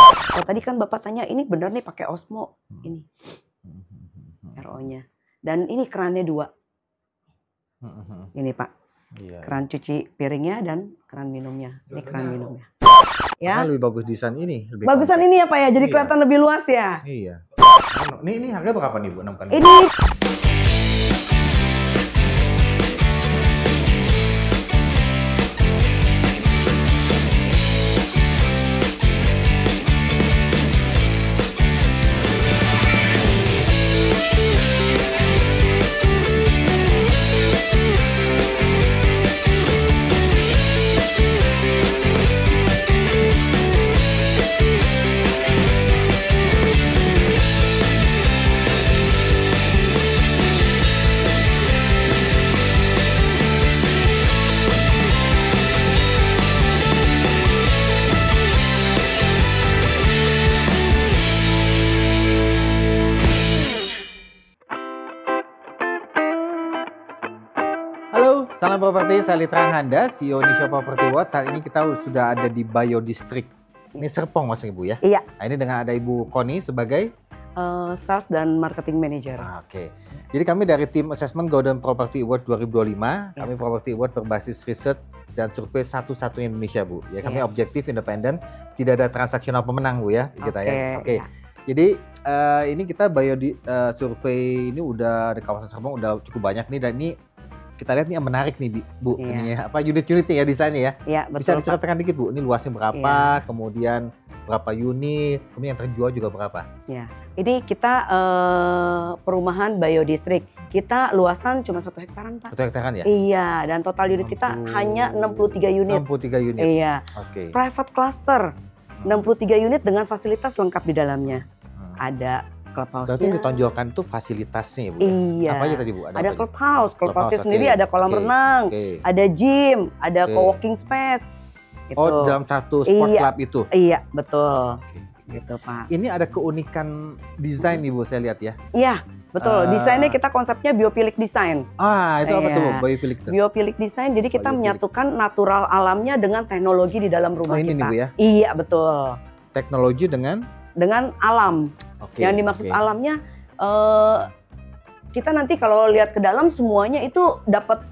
Oh tadi kan Bapak tanya ini benar nih pakai Osmo ini RO-nya. Dan ini kerannya 2. Ini Pak. Iya. Keran cuci piringnya dan keran minumnya. Ini keran minumnya. Ya. Ya. Lebih bagus desain ini. Lebih Bagusan compact. ini ya Pak ya, jadi Iya. kelihatan lebih luas ya. Iya. Ini harga berapa nih Bu? 6 kali. Ini Halo, salam properti. Saya Litra Handa, CEO Indonesia Property World. Saat ini kita sudah ada di Bio District. Ini Serpong maksudnya Bu ya? iya, Nah, ini dengan ada Ibu Koni sebagai sales dan marketing manager. Oke. Jadi kami dari tim Assessment Golden Property Award 2025. Kami Property Award berbasis riset dan survei satu-satunya Indonesia, Bu. Ya, kami objektif, independen, tidak ada transaksional pemenang, Bu ya, kita ya. Oke. Ya. Jadi ini kita survei ini udah di kawasan Serpong udah cukup banyak nih, dan ini kita lihat nih yang menarik nih, Bu. Iya. Ini ya, apa unit-unitnya ya desainnya ya. Iya, Bisa betul Pak. diceritakan dikit, Bu. Ini luasnya berapa, kemudian berapa unit, kemudian yang terjual juga berapa? Ya, ini kita perumahan Bio District. Kita luasan cuma 1 hektaran Pak. 1 hektaran ya? Iya, dan total unit kita hanya 63 unit. 63 unit. Iya. Oke. Private cluster 63 unit dengan fasilitas lengkap di dalamnya. Ada Berarti yang clubhouse-nya. ditonjolkan itu fasilitasnya ya, Bu? Iya. Apa aja tadi, Bu? Ada apa aja? clubhouse, clubhouse-nya Clubhouse, sendiri oke. ada kolam Oke. renang, Oke. ada gym, ada Oke. co-working space. Gitu. Oh, dalam satu sport Iya. club itu? Iya, betul. Oke. Gitu Pak. Ini ada keunikan desain nih, Bu, saya lihat ya. Iya, betul. Desainnya kita konsepnya biophilic design. Ah, itu apa Iya. tuh, Bu? Biophilic tuh? Biophilic design, jadi kita Biophilic. menyatukan natural alamnya dengan teknologi di dalam rumah Oh, ini kita. nih, Bu ya? Iya, betul. Teknologi dengan? Dengan alam. Oke. Yang dimaksud oke. alamnya, kita nanti kalau lihat ke dalam semuanya itu dapat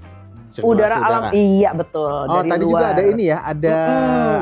Sirkulasi udara alam. Iya, betul. Oh, dari tadi luar. juga ada ini ya, ada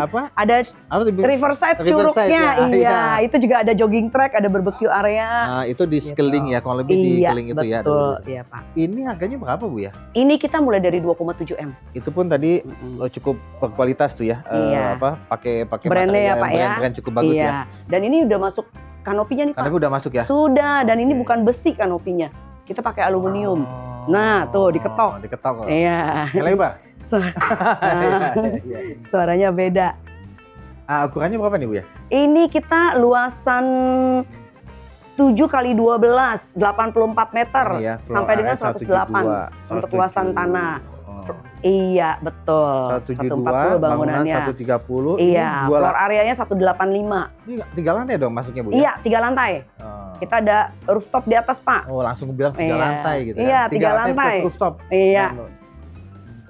apa? Ada Apa tuh? riverside Riverside, curugnya, ya. Ah, iya. iya. Itu juga ada jogging track, ada barbecue area. Ah, itu di Gitu. sekeliling ya, kurang lebih di Iya, sekeliling itu ya. betul. Iya, Pak. Ini harganya berapa, Bu ya? Ini kita mulai dari 2,7 M. Itu pun tadi cukup berkualitas tuh ya. Iya. Pakai Brandnya ya, Pak, ya. brand cukup bagus Iya. ya. Dan ini udah masuk kanopinya nih, Karena Pak. udah masuk ya. Sudah, dan ini Oke. bukan besi kanopinya. Kita pakai aluminium. Nah, tuh diketok. Diketok. Iya. Yang lebar. Nah, suaranya beda. Ah, ukurannya berapa nih, Bu ya? Ini kita luasan 7 kali 12, 84 meter Ini ya, floor sampai dengan area 108 untuk luasan tanah. Iya, betul. 172, bangunan 130, Iya, ini floor areanya 185. Ini 3 lantai dong masuknya, Bu ya? Iya, 3 lantai. Oh. Kita ada rooftop di atas, Pak. Oh, langsung bilang 3 Iya. lantai gitu Iya, kan. 3 lantai. plus rooftop. Iya.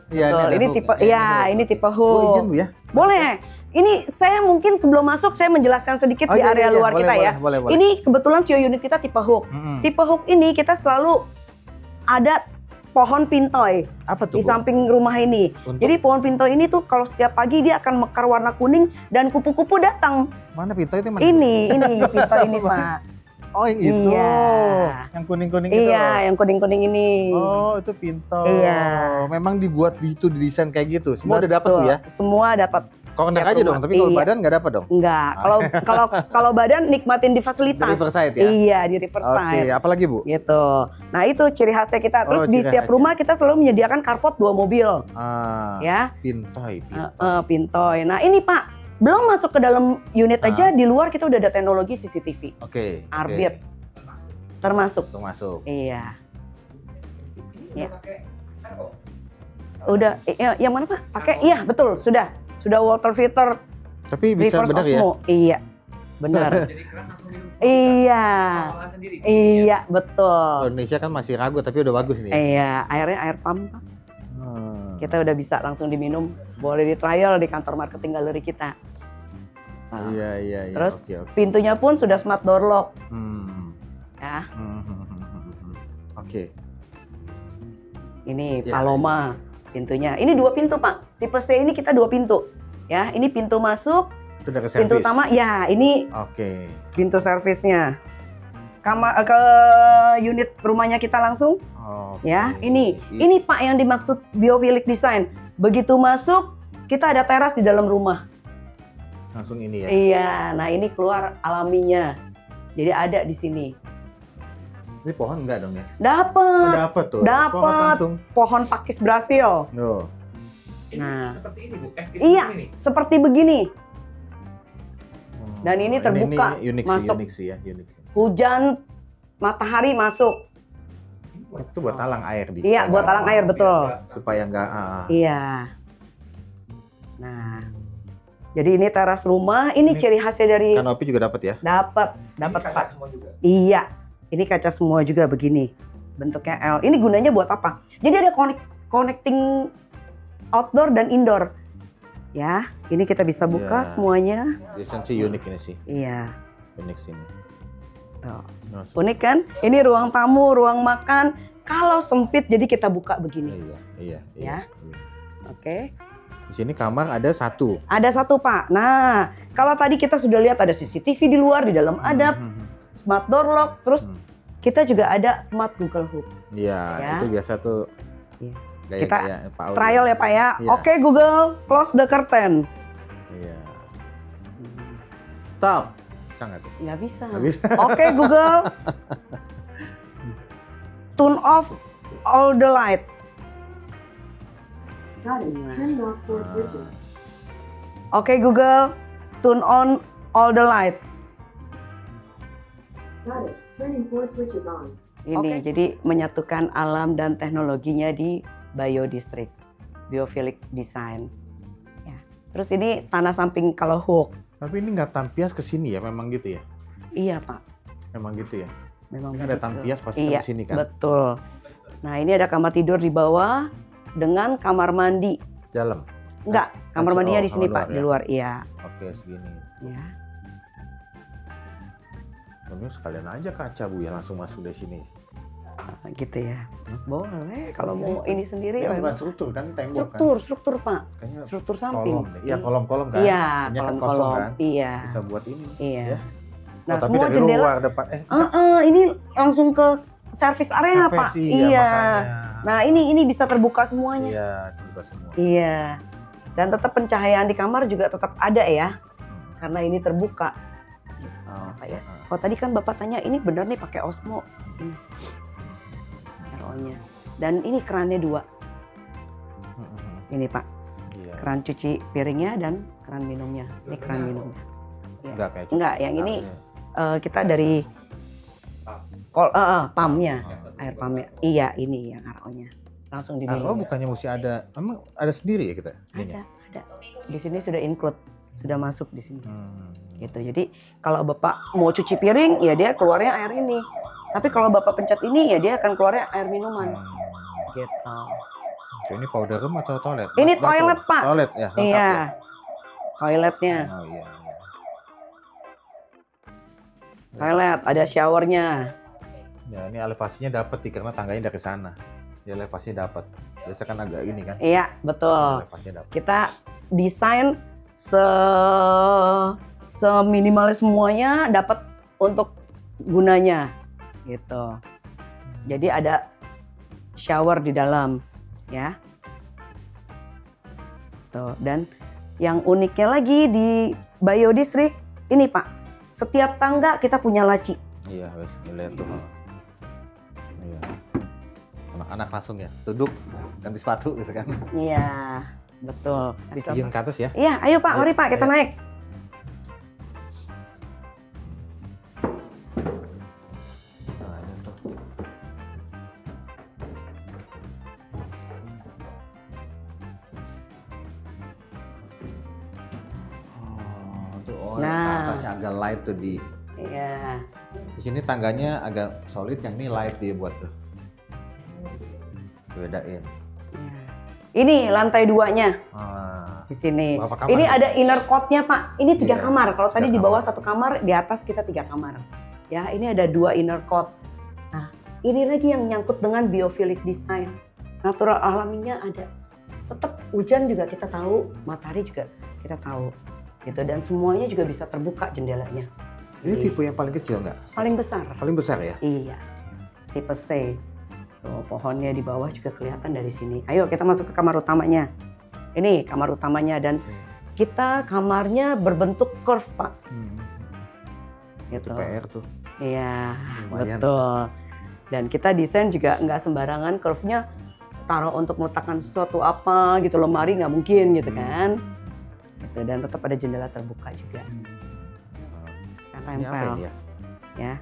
Iya, Betul. ada Ini hook. tipe, Oke, iya, hook. ini tipe Bu, hook. izin, Bu ya? Boleh. Ini saya mungkin sebelum masuk saya menjelaskan sedikit di iya, area iya, luar boleh, kita boleh, ya. boleh, boleh. Ini kebetulan CEO unit kita tipe hook. Mm-mm. Tipe hook ini kita selalu ada pohon pintoy Apa tuh, di Bu? samping rumah ini. Untuk Jadi pohon pintoy ini tuh kalau setiap pagi dia akan mekar warna kuning dan kupu-kupu datang. mana pintu itu mana? Ini pintoy ini, Pak. Oh, yang itu. Iya. Yang kuning-kuning itu. Iya, yang kuning-kuning ini. Oh, itu pintu. Iya. Memang dibuat itu didesain kayak gitu. Semua udah dapat, Betul. Bu ya? Semua dapat. Corner Setiap aja dong, rumah. tapi kalau Iya. badan nggak dapat dong. Enggak. Kalau badan nikmatin di Di fasilitas. Riverside ya? Iya, di Oke, Riverside. apalagi, Bu? Gitu. Nah, itu ciri khasnya kita. Terus Oh, di ciri setiap khasnya. rumah kita selalu menyediakan carport 2 mobil, Ah, ya. pintoy. Pintoy. Nah, ini Pak, belum masuk ke dalam unit aja, di luar kita udah ada teknologi CCTV. Oke. Arbit. Termasuk. Untuk masuk. Iya. Ya. Udah, yang mana Pak? Pakai? Iya, betul, sudah. Sudah water filter, Tapi bisa reverse benar ya? osmo. Iya, benar. Jadi keran langsung minum. Iya. Olahan sendiri. Iya, betul. Indonesia kan masih ragu, tapi udah bagus nih. Iya, airnya air pump, Pak. Kita udah bisa langsung diminum. Boleh di trial di kantor marketing galeri kita. Nah, Iya. terus Oke. pintunya pun sudah smart door lock. Ya. Oke. Ini Ya, Paloma pintunya. Ini 2 pintu Pak. Tipe C ini kita 2 pintu. Ya, ini pintu masuk, Itu dari pintu servis. utama. Ya, ini Oke. pintu servisnya. Ke unit rumahnya kita langsung. Oke. Ya, ini Pak yang dimaksud biophilic design. Begitu masuk, kita ada teras di dalam rumah. Langsung ini ya. Iya, nah ini keluar alaminya. Jadi ada di sini. Ini pohon enggak dong ya? Dapat Dapat tuh. Dapat. Pohon langsung. pohon pakis Brasil. Loh. Ini Nah. seperti ini Bu, es Iya. ini. Seperti begini. Dan ini terbuka, Ini unik masuk. sih, unik sih. Hujan, matahari masuk. Itu buat talang air di. Iya, buat talang air, betul. Supaya enggak Iya. Nah, jadi ini teras rumah. Ini Ini ciri khasnya dari kanopi juga dapat ya? dapat Ini kaca Pak. semua juga. Iya. Ini kaca semua juga begini. Bentuknya L. Ini gunanya buat apa? Jadi ada connecting outdoor dan indoor. Ya, ini kita bisa buka Ya. semuanya. Desain sih unik ini sih. Iya. Unik sini. Tuh. Masuk. Unik kan? Ini ruang tamu, ruang makan. Kalau sempit jadi kita buka begini. Iya. Ya. Oke. Di sini kamar ada 1. Ada 1 Pak. Nah, kalau tadi kita sudah lihat ada CCTV di luar, di dalam ada smart door lock, terus kita juga ada smart Google Hub. Iya, Ya. itu biasa tuh. Iya. Gaya Kita Pak Audi. Trial ya Pak ya. Iya. Oke Google, close the curtain. Iya. Stop. Bisa nggak tuh? Nggak bisa. Nggak bisa. Oke Google, turn off all the light. Got it. Turning off 4 switches. Oke Google, turn on all the light. Got it. Turning 4 switches on. Ini Oke. jadi menyatukan alam dan teknologinya di Bio District, Biophilic Design. Ya. Terus ini tanah samping kalau hook. Tapi ini nggak tampias ke sini ya, memang gitu ya? Iya Pak, Memang gitu ya? memang Ini ada begitu. tampias pasti Iya, ke sini kan? betul. Nah ini ada kamar tidur di bawah dengan kamar mandi. Dalam? Enggak, kamar mandinya di sini kamar Pak, luar di ya? luar. Iya. Oke, segini. Ya. Ini sekalian aja kaca Bu ya, langsung masuk dari sini. Gitu ya. Hmm? Boleh kalau mau ini sendiri. Ini bukan memang. struktur kan, tembok Struktur Pak. kan? Kayaknya Struktur samping. kolom deh. Iya, kolom-kolom kan? Iya, Ini kan kosong kolom-kolom. kan? Iya. Bisa buat ini. Iya. Ya. Nah, Oh, tapi semua dari jendela. luar depan. Ini langsung ke service area, Cafe Pak. sih, Iya. ya, makanya. Nah, ini bisa terbuka semuanya. Iya, terbuka semua. Iya. Dan tetap pencahayaan di kamar juga tetap ada ya, karena ini terbuka. Oh, Pak ya. Kalau tadi kan Bapak tanya, ini benar nih pakai Osmo. Ini RO-nya. Dan ini kerannya 2. Ini Pak, Iya. keran cuci piringnya dan keran minumnya. Ini keran minumnya. Enggak kayak Enggak, yang ini Iya. kita dari pumpnya, air pumpnya. Iya, ini yang RO-nya. Langsung Oh, diminum. bukannya mesti ada, emang ada sendiri ya kita? ininya? Ada. Di sini sudah include, sudah masuk di sini. Hmm. Gitu. Jadi kalau Bapak mau cuci piring, ya dia keluarnya air ini. Tapi kalau Bapak pencet ini, ya dia akan keluarnya air minuman. Gitu. Oke, ini powder room atau toilet? Ini Bathroom. toilet, Pak. Toilet ya, lengkap Iya. ya? Toiletnya. Oh iya. Toilet, ada showernya. Ya, ini elevasinya dapat karena tangganya dari sana. Ya, elevasinya dapat. Biasa kan agak ini kan. Iya, betul. Elevasinya dapat. Kita desain seminimalis semuanya dapat untuk gunanya. Gitu. Jadi ada shower di dalam, ya. Tuh, dan yang uniknya lagi di Bio District ini Pak, setiap tangga kita punya laci. Iya, wes lihat tuh. Iya. Anak-anak langsung ya, duduk ganti sepatu gitu kan. Iya, betul. Bisa. Izin ke atas ya. Iya, ayo Pak, Ayo, mari Pak kita ayo. naik. Nah, ini tuh. Ke atasnya agak light tuh di Iya. sini tangganya agak solid, yang ini light dia buat tuh. Bedain. Iya. Ini lantai 2-nya. Ah, di sini. Berapa kamar Ini nih? ada inner court-nya Pak. Ini 3 Iya, kamar. Kalau tadi 3 di bawah kamar. 1 kamar, di atas kita 3 kamar. Ya, ini ada 2 inner court. Nah, ini lagi yang nyangkut dengan biophilic design. Natural alaminya ada. Tetap hujan juga kita tahu, matahari juga kita tahu. Gitu, dan semuanya juga bisa terbuka jendelanya. Ini tipe yang paling kecil nggak? Paling besar. Paling besar ya? Iya. Tipe C. Tuh, pohonnya di bawah juga kelihatan dari sini. Ayo kita masuk ke kamar utamanya. Ini kamar utamanya dan kita kamarnya berbentuk curve, Pak. Itu Gitu. PR tuh. Iya, Lumayan. betul. Dan kita desain juga nggak sembarangan curve-nya taruh untuk meletakkan sesuatu apa gitu, lemari nggak mungkin gitu kan. Gitu, dan tetap ada jendela terbuka juga. Kan Ini apa tempel. ini ya? Ya.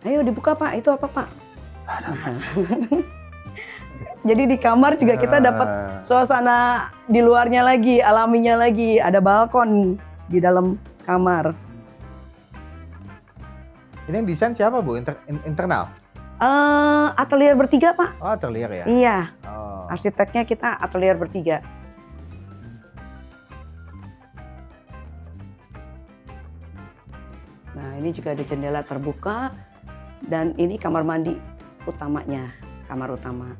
Ayo dibuka Pak, itu apa Pak? Jadi di kamar juga kita dapat suasana di luarnya lagi, alaminya lagi. Ada balkon di dalam kamar. Ini yang desain siapa Bu? Internal? Atelier bertiga Pak. Oh, atelier ya? Iya, Oh. arsiteknya kita atelier bertiga. Nah ini juga ada jendela terbuka. Dan ini kamar mandi utamanya, kamar utama.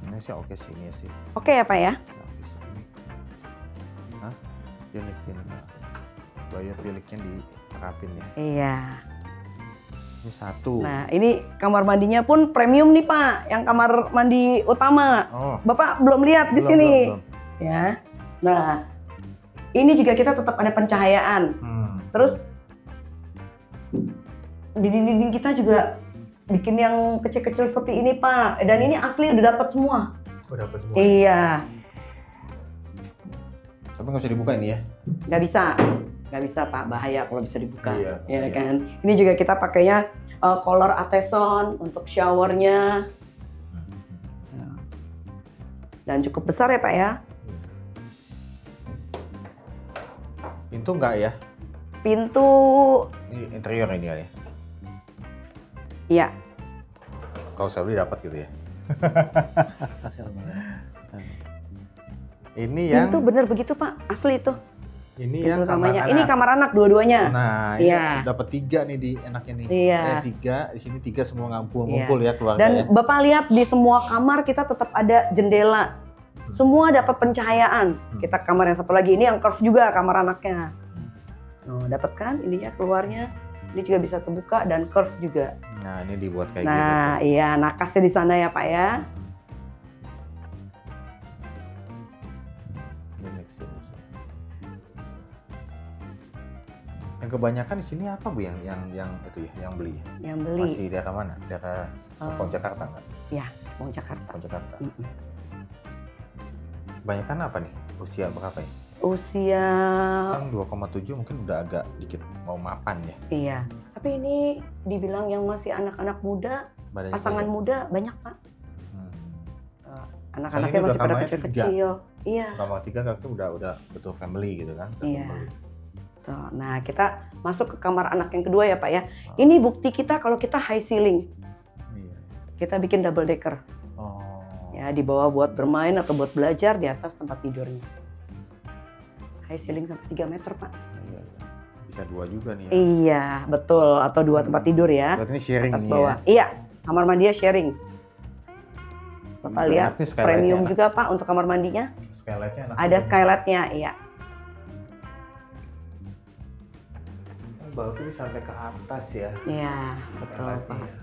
Ini sih oke sih, ini sih. Oke ya Pak ya? Hah? Ini. Bilik-biliknya diterapin ya. Iya. Ini satu. Nah ini kamar mandinya pun premium nih Pak, yang kamar mandi utama. Oh, Bapak belum lihat di belum, sini. belum. Ya. Nah ini juga kita tetap ada pencahayaan. Terus di dinding kita juga bikin yang kecil-kecil seperti ini Pak. Dan ini asli udah dapat semua. Oh, dapat semua. Iya, Tapi nggak usah dibuka ini ya? nggak bisa Pak, bahaya kalau bisa dibuka. Iya, Ya iya. kan. Ini juga kita pakainya color Ateson untuk showernya. Dan cukup besar ya Pak ya. Pintu nggak ya? Pintu, Ini interior ini kali ya? ya Kalau saya beli dapat gitu ya? Ini yang pintu bener begitu Pak, asli itu. ini Pintu yang kamar utamanya. anak. Ini kamar anak dua-duanya. Nah, ini Iya. dapat 3 nih di enaknya nih. Iya. 3, di sini 3 semua ngumpul ya keluarga Dan ya. Bapak lihat di semua kamar kita tetap ada jendela. Semua dapat pencahayaan. Kita kamar yang satu lagi ini yang curve juga kamar anaknya. Dapat kan ininya keluarnya. Ini juga bisa terbuka dan curve juga. Nah, ini dibuat kayak Nah, gitu. iya nakasnya di sana ya Pak ya. Yang kebanyakan di sini apa Bu yang itu ya, yang beli? Yang beli. Masih daerah mana? Daerah Serpong Jakarta nggak? Ya, mau Jakarta. Serpong Jakarta. Mm-mm. Kebanyakan apa nih? Usia berapa ya? Usia Kan 2,7 mungkin udah agak dikit mau mapan ya. iya. Tapi ini dibilang yang masih anak-anak muda, Badannya pasangan gede. muda banyak Pak. Hmm. Anak-anaknya Soalnya ini masih udah pada kamarnya kecil-kecil. Iya. Kamar 3 kan itu udah betul family gitu kan. Iya. Family. Tuh, nah kita masuk ke kamar anak yang kedua ya Pak ya. Ini bukti kita kalau kita high ceiling. Iya. Kita bikin double decker. Oh. Ya di bawah buat bermain atau buat belajar, di atas tempat tidurnya. High ceiling sampai 3 meter Pak. Iya. Bisa 2 juga nih ya. Iya betul, atau 2 tempat tidur ya. Berarti ini sharing Atas nih bawah. ya. Iya, kamar mandinya sharing. Bapak Ini lihat enaknya skylightnya premium enak. juga Pak untuk kamar mandinya. Skylightnya enak. Ada juga. skylightnya, iya. Baru sampai ke atas ya. Iya, betul Skylightnya Pak. ya.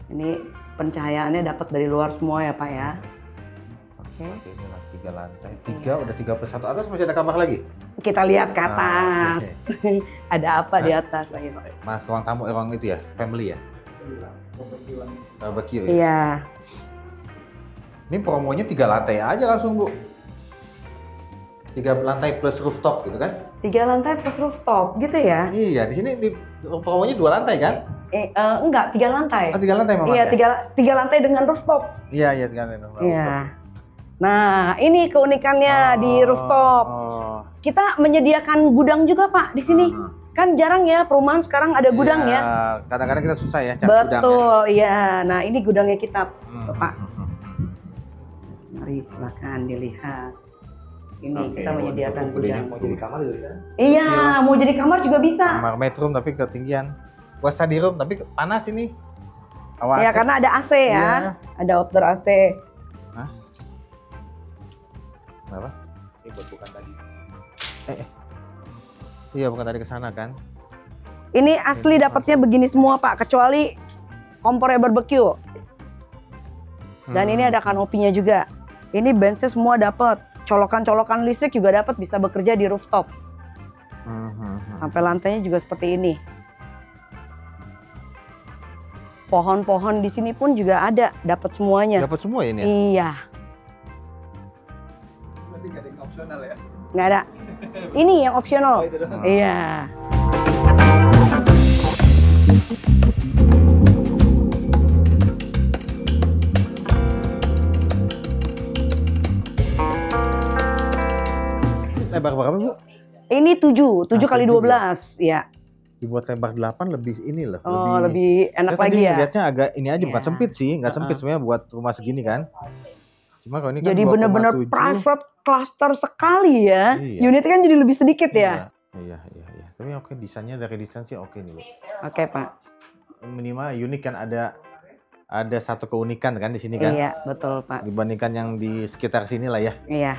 Ini pencahayaannya dapat dari luar semua ya Pak ya. Oke. Oke, ini lah 3 lantai. 3 udah 3+1 atas masih ada kamar lagi. Kita lihat ke Ah, atas. oke. Ada apa di atas lagi Pak? Mas ruang tamu ruang itu ya, family ya. Barbecue ya. Iya. Ini promonya 3 lantai aja langsung Bu. 3 lantai plus rooftop gitu kan? 3 lantai plus rooftop gitu ya? Iya, di sini promonya 2 lantai kan? Enggak, 3 lantai. Oh, 3 lantai memang Iya, ya? 3 lantai dengan rooftop. Iya, 3 lantai. Iya. Nah, ini keunikannya di rooftop. Oh. Kita menyediakan gudang juga Pak di sini. Kan jarang ya perumahan sekarang ada gudang Iya, ya. kadang-kadang kita susah ya cari gudang ya. Betul, iya. Nah, ini gudangnya kita, Bapak. Mari silakan dilihat. Ini Oke, kita menyediakan cukup gedenya. gudang. Mau jadi kamar juga kan? Iya, mau jadi kamar juga bisa. Kamar bedroom tapi ketinggian. Buat study room tapi panas ini. Awas. Ya karena ada AC ya, Iya. ada outdoor AC. Kenapa? Ini buat bukan tadi. Iya, bukan tadi ke sana kan? Ini asli dapatnya begini semua Pak, kecuali kompornya barbecue. Dan ini ada kanopinya juga. Ini benchnya semua dapat. Colokan-colokan listrik juga dapat, bisa bekerja di rooftop. Sampai lantainya juga seperti ini. Pohon-pohon di sini pun juga ada, dapat semuanya. Dapat semua ini ya? Iya, Berarti nggak ada yang opsional ya? nggak ada. Ini yang optional. Oh, itu doang. Iya. Lebar berapa Bu? Ini 7 kali 7 12, ya. Dibuat lebar 8 lebih ini loh. Oh, lebih enak Saya lagi tadi ya. ngeliatnya agak ini aja, bukan Iya. sempit sih, nggak sempit sebenarnya buat rumah segini kan. Cuma kalau ini kan Jadi benar-benar 2,7. private cluster sekali ya. Iya. Unitnya kan jadi lebih sedikit ya. Iya. Tapi oke, desainnya dari desain sih oke nih Bu. Oke Pak. Minimal unik kan, ada satu keunikan kan di sini kan. Iya, betul Pak. Dibandingkan yang di sekitar sini lah ya. Iya.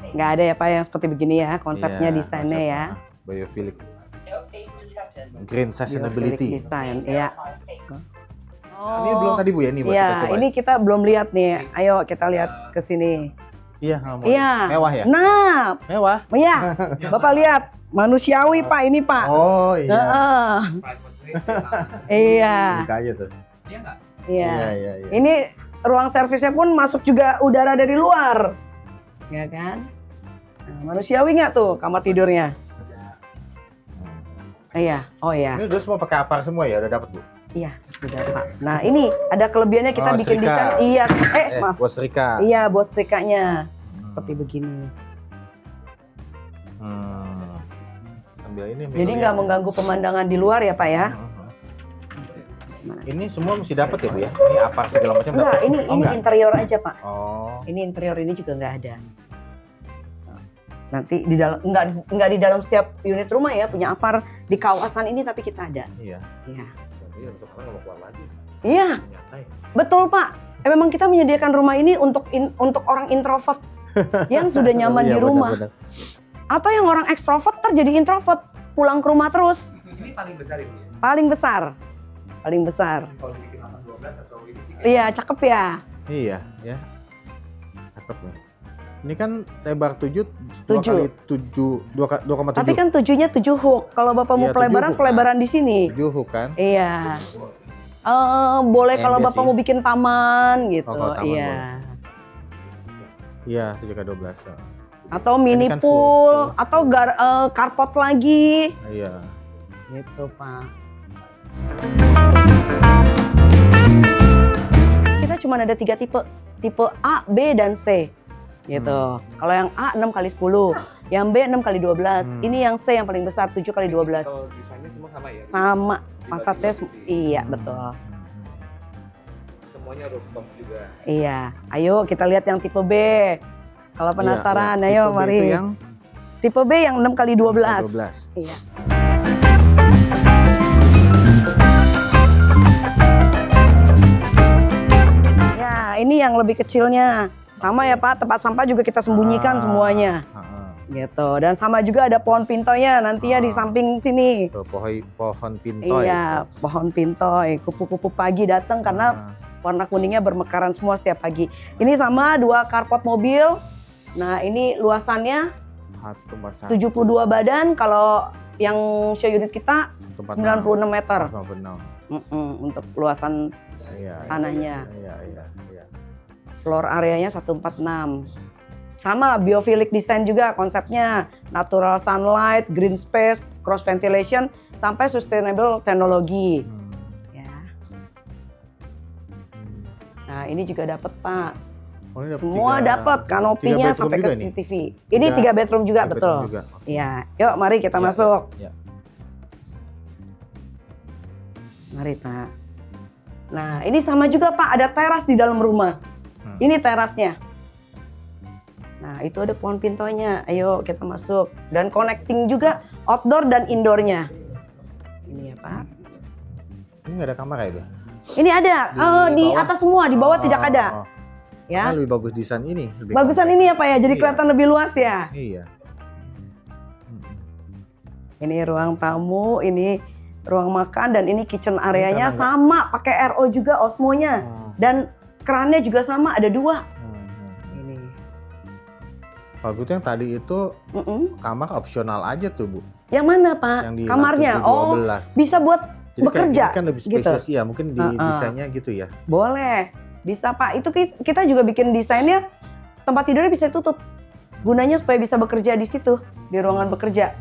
Nggak ada ya Pak yang seperti begini ya, konsepnya Iya, desainnya konsep, ya. Biophilic. Green Biophilic sustainability. design, iya. Ini belum tadi Bu ya, ini buat Iya, kita coba. ini kita belum lihat nih. Ayo kita lihat ke sini. Iya, ngomong. Iya. Mewah ya? Nah, Mewah. iya. Bapak lihat, manusiawi Pak ini Pak. Oh iya. Heeh. Iya. Buka aja tuh. Iya nggak? Iya. Iya. Ini ruang servisnya pun masuk juga udara dari luar. Ya kan? Nah, manusiawi nggak tuh kamar tidurnya? Iya. Oh iya. Ini udah semua pakai apar semua ya, udah dapat Bu. Iya, sudah Pak. Nah, ini ada kelebihannya kita Oh, bikin setrika. desain. Iya, maaf. Buat serika. Iya, buat setrikanya. Seperti begini. Ambil ini. Jadi nggak mengganggu pemandangan di luar ya Pak ya? Ini semua mesti dapat ya Bu ya? Ini apar segala macam Enggak, dapat? ini enggak? interior aja Pak. Oh. Ini interior ini juga nggak ada. Nanti di dalam nggak di dalam setiap unit rumah ya, punya apar di kawasan ini tapi kita ada. Iya. Iya. Iya, besok orang nggak mau keluar lagi. Iya, Nyantai. betul Pak. Memang kita menyediakan rumah ini untuk orang introvert yang sudah nyaman Iya, di rumah. benar-benar. Atau yang orang ekstrovert terjadi introvert, pulang ke rumah terus. Ini paling besar ini ya? Paling besar. Paling besar. Kalau bikin 812 atau ini sih kayak Iya, cakep ya. Iya, ya. Cakep nih. Ini kan lebar 2 Tujuh. kali 2,7. Tapi kan 7-nya 7 hook. Kalau Bapak mau Iya, 7 pelebaran, hook, pelebaran di sini. 7 hook kan? Iya. Boleh kalau Ember Bapak sih. mau bikin taman gitu. Oh, kalau taman Iya. Iya, 7 kali 12. Atau mini kan pool, full. atau carport lagi. Iya. Gitu, Pak. Kita cuma ada 3 tipe. Tipe A, B, dan C. Gitu. Kalau yang A 6 kali 10, yang B 6 kali 12. Ini yang C yang paling besar 7 kali 12. Kalau desainnya semua sama ya? Sama. Fasadnya Dibagi-bagi. iya, betul. Semuanya rooftop juga. Iya. Ayo kita lihat yang tipe B. Kalau penasaran, Iya, ayo tipe B mari. itu yang Tipe B yang 6 kali 12. 12. Iya. Ya, ini yang lebih kecilnya. Sama ya Pak, tempat sampah juga kita sembunyikan semuanya. Gitu. Dan sama juga ada pohon pintonya nantinya di samping sini. Tuh, pohon pintoy. Iya, pohon pintoy. Kupu-kupu pagi datang karena warna kuningnya bermekaran semua setiap pagi. Ini sama 2 carport mobil. Nah, ini luasannya 72 badan. Kalau yang show unit kita 96 meter. Untuk luasan Iya, tanahnya. Iya. Floor areanya 146. Sama biophilic design juga konsepnya. Natural sunlight, green space, cross ventilation, sampai sustainable teknologi. Ya. Nah, ini juga dapat Pak. Oh, ini dapat Semua tiga- dapat kanopinya bedroom sampai ke juga ini? CCTV. Ini 3 bedroom juga, tiga betul. bedroom juga. Oke. Iya. Yuk, mari kita Iya, masuk. iya. Mari Pak. Nah, ini sama juga Pak, ada teras di dalam rumah. Ini terasnya. Nah, itu ada pohon pintonya. Ayo kita masuk. Dan connecting juga outdoor dan indoornya. Ini ya Pak. Ini nggak ada kamar ya, Bu? Ini ada di bawah? atas semua, di bawah tidak ada. Ya. Nah, lebih bagus desain ini. Lebih Bagusan compact. ini ya Pak ya, jadi Iya. kelihatan lebih luas ya. Iya. Ini ruang tamu, ini ruang makan, dan ini kitchen areanya karena sama, pakai RO juga osmonya. Dan kerannya juga sama, ada 2. Ini. Kalau gitu yang tadi itu kamar opsional aja tuh, Bu. Yang mana Pak? Yang di Kamarnya? lantai Oh, 12. bisa buat Jadi bekerja. kayak ini kan lebih gitu. spesies ya, mungkin di desainnya gitu ya. Boleh, bisa Pak. Itu kita juga bikin desainnya, tempat tidurnya bisa tutup. Gunanya supaya bisa bekerja di situ, di ruangan bekerja.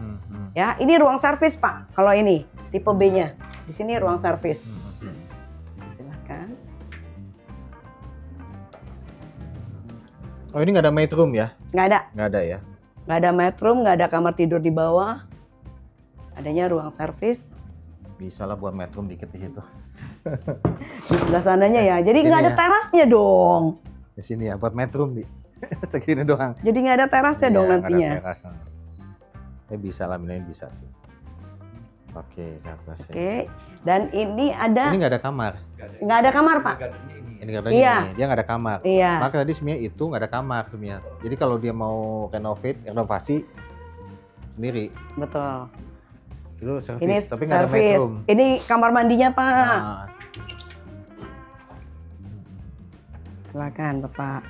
Ya, ini ruang servis Pak. Kalau ini tipe B-nya, di sini ruang servis. Silakan. Oh, ini nggak ada maid room ya? Nggak ada, Nggak ada ya? nggak ada bedroom, nggak ada kamar tidur di bawah. Adanya ruang servis Bisa lah buat maid room dikit di situ. di sebelah sananya ya. Jadi Sini nggak ada ya. terasnya dong. Di sini ya, buat maid room, Bi. Segini doang. Jadi nggak ada terasnya Iya, dong nggak ada nantinya. teras. Bisa lah, ini bisa sih. Oke, ke atas ya. Oke. Dan ini ada Ini nggak ada kamar. nggak ada kamar Pak. Gardennya ini. Ini katanya Iya. ini, dia nggak ada kamar. Iya. Maka tadi sebenarnya itu nggak ada kamar sebenarnya. Jadi kalau dia mau renovasi sendiri, Betul. itu servis, Ini tapi nggak ada maid servis. room. Ini kamar mandinya Pak. Nah, Silakan Bapak.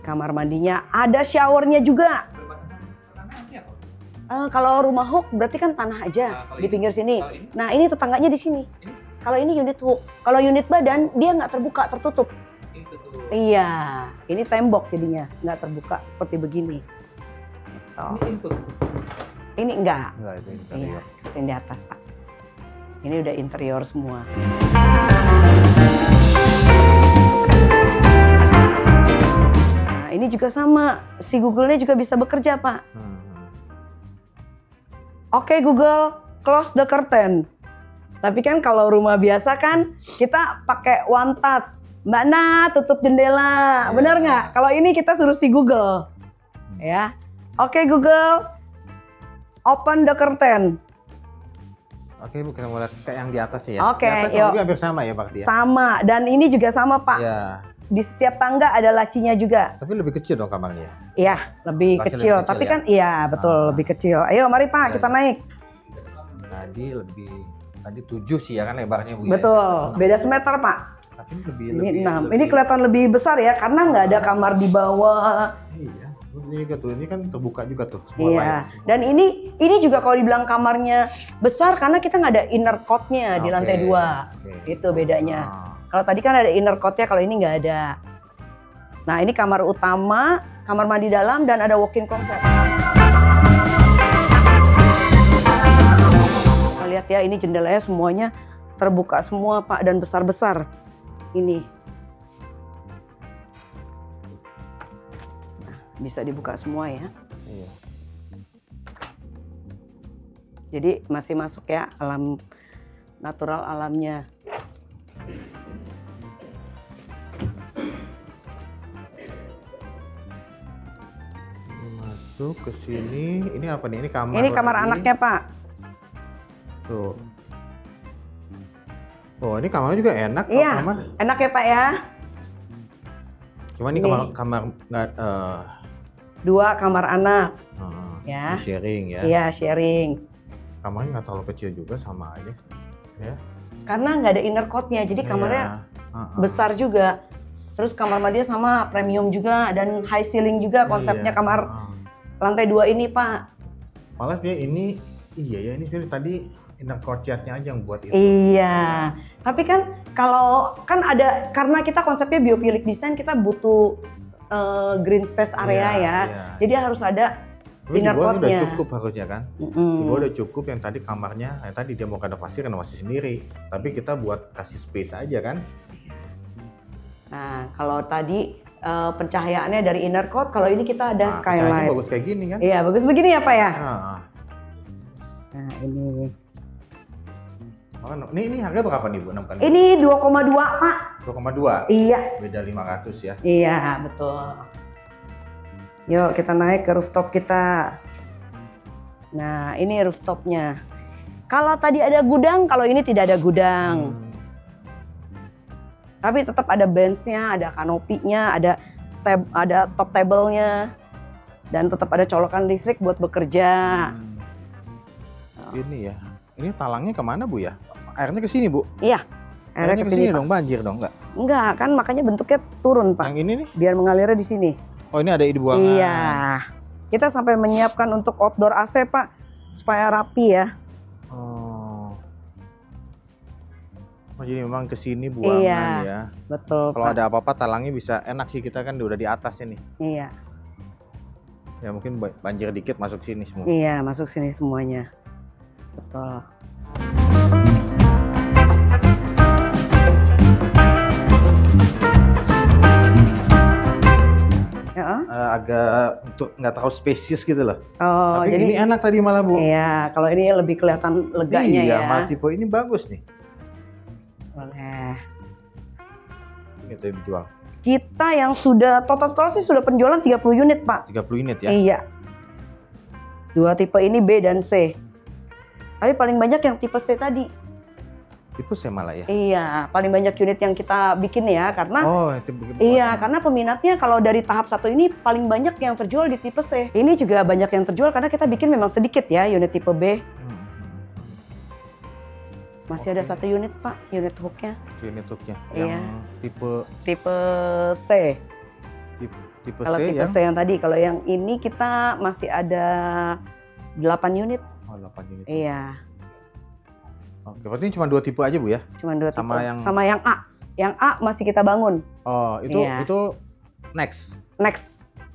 Kamar mandinya ada showernya juga. Berbatasan tanahnya apa? Kalau rumah hook berarti kan tanah aja Nah, kalau di ini- pinggir sini. Kalau ini, Nah ini tetangganya di sini. Ini? Kalau ini unit hook. Kalau unit badan dia nggak terbuka, tertutup. ini tutup. Iya, ini tembok jadinya nggak terbuka seperti begini. Gitu. Ini input. Ini enggak. enggak itu Iya, interior. yang di atas Pak. Ini udah interior semua. Nah ini juga sama. Si Google-nya juga bisa bekerja Pak. Oke Google, close the curtain. Tapi kan kalau rumah biasa kan kita pakai one touch. Mbak Nat, tutup jendela. Iya. Bener nggak? Kalau ini kita suruh si Google. Ya. Oke Google, open the curtain. Oke, Bu, kita mulai kayak yang di atas ya. Oke, Di atas yuk. kurang lebih hampir sama ya, Bakti ya. Sama. Dan ini juga sama Pak. Iya, Di setiap tangga ada lacinya juga. tapi lebih kecil dong kamarnya. Iya, lebih Laci kecil. lebih kecil Tapi ya? kan iya betul Ah. lebih kecil. Ayo mari Pak, Iya, kita iya. naik. Tadi 7 sih ya kan lebarnya, Bu. Betul. Ya? Beda semeter Pak. Tapi ini Ini 6. Ini kelihatan lebih besar ya karena nggak ada kamar di bawah. Iya. Ini juga tuh, ini kan terbuka juga tuh. semua Iya. layar. Dan ini juga kalau dibilang kamarnya besar karena kita nggak ada inner court-nya di Oke, lantai 2. oke. Itu bedanya. Ah. Kalau tadi kan ada inner court-nya, kalau ini nggak ada. Nah ini kamar utama, kamar mandi dalam, dan ada walk-in closet. Kita lihat ya, ini jendelanya semuanya terbuka semua Pak, dan besar-besar. Ini. Nah, bisa dibuka semua ya. Iya. Jadi masih masuk ya alam natural alamnya. Masuk ke sini. Ini apa nih? Ini kamar. Ini kamar lagi. anaknya Pak. Tuh. Oh, ini kamarnya juga enak kok, Iya. kamar. Enak ya Pak ya. Cuma ini Ini. kamar nggak 2 kamar anak. Ya. ini sharing ya. Iya sharing. Kamarnya nggak terlalu kecil juga, sama aja. Ya. Karena nggak ada inner court-nya, jadi kamarnya Iya. besar juga. Terus kamar mandinya sama, premium juga, dan high ceiling juga konsepnya Iya. kamar lantai 2 ini Pak. Malah dia ini, iya ya, ini sebenarnya tadi inner courtyard-nya aja yang buat itu. Iya. Tapi kan kalau kan ada, karena kita konsepnya biophilic design, kita butuh green space area Iya, ya. iya. Jadi harus ada Tapi di inner bawah ini udah court-nya. cukup harusnya kan. Di Mm-mm. bawah udah cukup, yang tadi kamarnya, yang tadi dia mau renovasi sendiri. Tapi kita buat kasih space aja kan. Nah, kalau tadi pencahayaannya dari inner court, kalau ini kita ada Nah, cahayanya skylight. bagus kayak gini kan. Iya, bagus begini ya Pak ya. Nah, Nah, ini. makanya- ini harga berapa nih Bu? 6 kali? Ini 2,2 Pak. 2,2. Iya. Beda 500 ya. Iya, betul. Yuk kita naik ke rooftop kita. Nah ini rooftopnya. Kalau tadi ada gudang, kalau ini tidak ada gudang. Tapi tetap ada benchnya, ada kanopinya, ada top table-nya. Dan tetap ada colokan listrik buat bekerja. Ini ya. Ini talangnya kemana Bu ya? Airnya ke sini Bu? Iya. Airnya ke sini Pak. dong, banjir dong enggak? Enggak, kan makanya bentuknya turun Pak. Yang ini nih? Biar mengalirnya di sini. Oh ini ada di buangan. Iya. Kita sampai menyiapkan untuk outdoor AC Pak. Supaya rapi ya. Oh. Oh jadi memang ke sini buangan ya. Betul Kalau Pak. ada apa-apa talangnya bisa enak sih, kita kan udah di atas ini. Iya. Ya mungkin banjir dikit masuk sini semua. Iya, masuk sini semuanya. Betul. Ya. Agak untuk nggak terlalu spesies gitu loh. Oh, Tapi jadi ini enak tadi malah Bu. Iya, kalau ini lebih kelihatan leganya Iya, ya. malah tipe ini bagus nih. Boleh. Gitu yang dijual. Kita yang sudah total sih sudah penjualan 30 unit, Pak. 30 unit ya. Iya. Dua tipe ini B dan C. Tapi paling banyak yang tipe C tadi. Tipe C malah ya. Iya, paling banyak unit yang kita bikin ya karena Oh, tipe iya, karena peminatnya kalau dari tahap 1 ini paling banyak yang terjual di tipe C. Ini juga banyak yang terjual karena kita bikin memang sedikit ya unit tipe B. Masih ada Oke. 1 unit Pak, unit hooknya. Unit hooknya. Iya. Yang Tipe C. tipe Kalau C tipe yang C yang tadi, kalau yang ini kita masih ada 8 unit. Oh, 8 unit. Iya, Oke, berarti ini cuma 2 tipe aja Bu ya? cuma 2 tipe. Sama yang- Sama yang A. Yang A masih kita bangun. Oh, Iya. itu next. Next.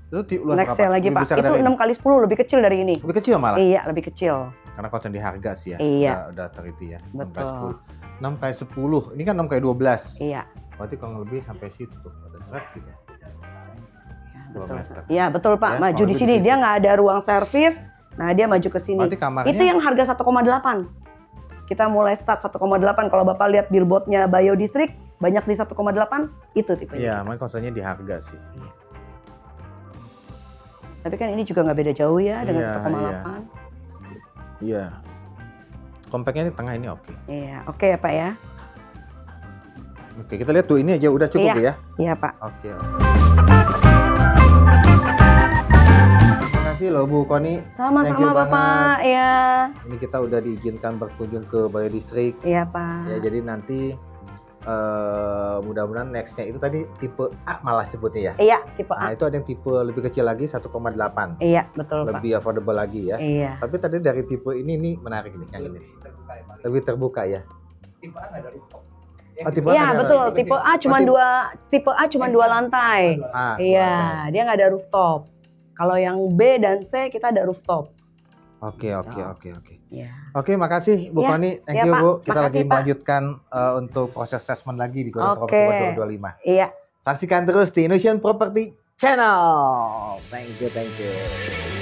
Itu luas Next berapa? yang lagi Lebih Pak. besar Itu dari 6 ini? kali 10 lebih kecil dari ini. Lebih kecil malah. Iya, lebih kecil. Karena concern di harga sih ya. Iya. Udah teriti ya. 6 kali Betul. 10. 6 kali 10. Ini kan 6 kali 12. Iya. Berarti kurang lebih sampai situ tuh. Ada track gitu. Ya, 2 betul. meter. Iya, betul Pak. Ya, Maju kurang di lebih sini di situ. dia nggak ada ruang servis. Nah, dia maju ke sini. Berarti kamarnya Itu yang harga 1,8. Kita mulai start 1,8. Kalau Bapak lihat billboardnya Bio District, banyak di 1,8, itu tipenya. Iya, kita. makanya concernnya di harga sih. Tapi kan ini juga nggak beda jauh ya dengan Iya, 1,8. Iya. Compactnya di tengah ini oke. Iya, oke ya Pak ya. Oke, kita lihat tuh ini aja udah cukup Iya. ya. Iya Pak. Oke. Terima kasih loh Bu Koni. Thank you Sama-sama Bapak. Iya. Ini kita udah diizinkan berkunjung ke Bio District. Iya Pak. Ya, jadi nanti mudah-mudahan nextnya itu tadi tipe A malah sebutnya ya. Iya, tipe Nah A. itu ada yang tipe lebih kecil lagi 1,8. Iya, betul Pak. Lebih affordable lagi ya. Iya. Tapi tadi dari tipe ini nih menarik nih yang ini. Terbuka ya, Pak. Lebih terbuka ya. Tipe A nggak ada rooftop. Oh, tipe A Iya, ada betul. lagi. Tipe A cuma Oh, tipe A cuma 2 lantai. Ah, Iya, dia nggak ada rooftop. Kalau yang B dan C kita ada rooftop. Oke, oke, oke, oke. Iya. Oke, makasih Bu Ya, Koni. Thank ya, you Pak. Bu. Kita Makasih, lagi Pak. melanjutkan untuk proses assessment lagi di Golden Oke. Property Award 2025. Iya. Saksikan terus di Indonesian Property Channel. Thank you, thank you.